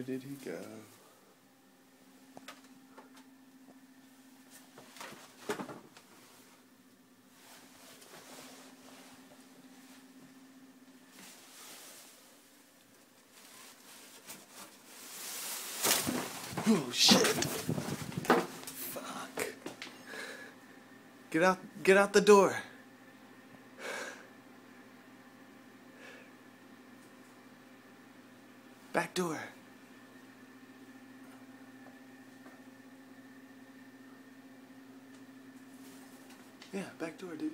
did he go? Oh shit! Fuck! Get out the door! Back door! Yeah, back door, dude.